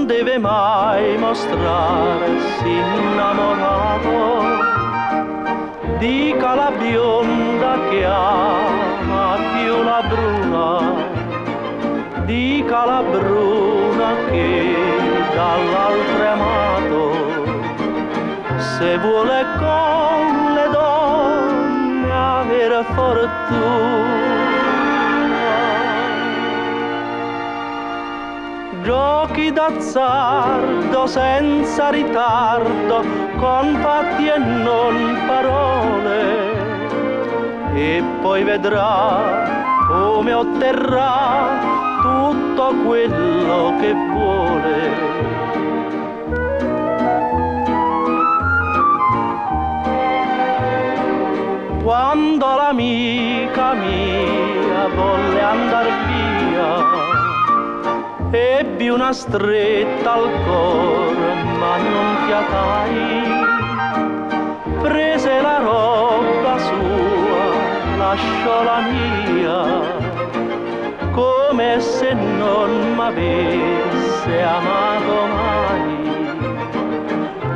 non deve mai mostrarsi innamorato. Dica la bionda che ama più la bruna, dica la bruna che dall'altro è amato. Se vuole con le donne avere fortuna, giochi d'azzardo senza ritardo, con fatti e non parole, e poi vedrà come otterrà tutto quello che vuole. Quando l'amica mia volle andar via, ebbi una stretta al cor, ma non fiatai. Prese la roba sua, lasciò la mia, come se non m'avesse amato mai.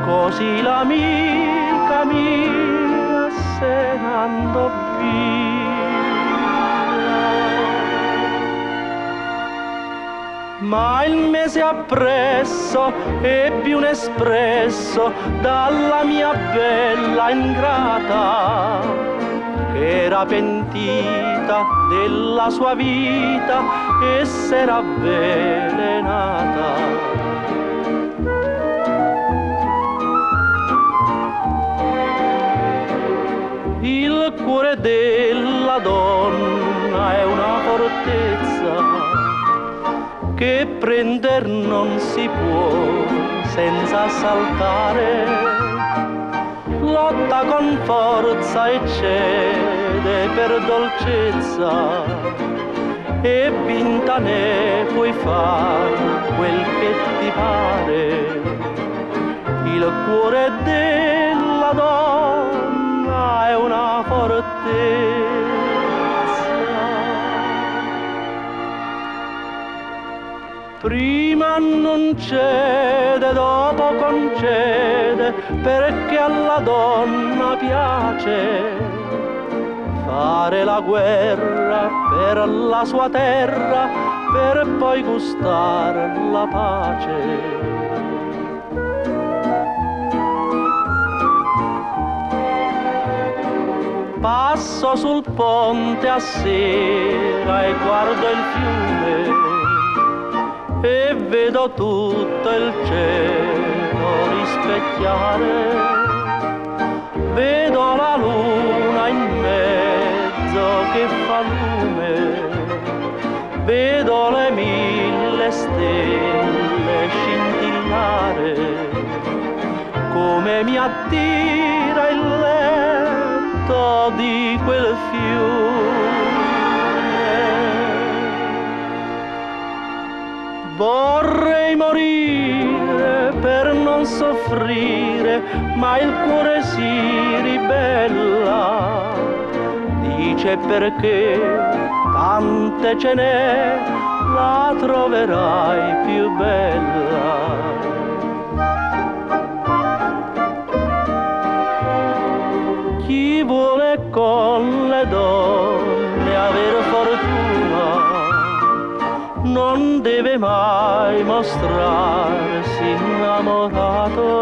Così l'amica mia se n'andò via. Ma il mese appresso ebbi un espresso dalla mia bella ingrata, che era pentita della sua vita e s'era avvelenata. Il cuore della donna è una fortezza che prender non si può senza saltare. Lotta con forza e cede per dolcezza, e vinta ne puoi far quel che ti pare. Il cuore della donna è una fortezza. Prima non cede, dopo concede, perché alla donna piace fare la guerra per la sua terra, per poi gustare la pace. Passo sul ponte a sera e guardo il fiume, e vedo tutto il cielo rispecchiare. Vedo la luna in mezzo che fa lume, vedo le 1000 stelle scintillare, come mi attira il letto di quel fiume. Vorrei morire per non soffrire, ma il cuore si ribella. Dice perché tante ce n'è, la troverai più bella. Chi vuole con le donne avere fortuna non deve mai mostrarsi innamorato.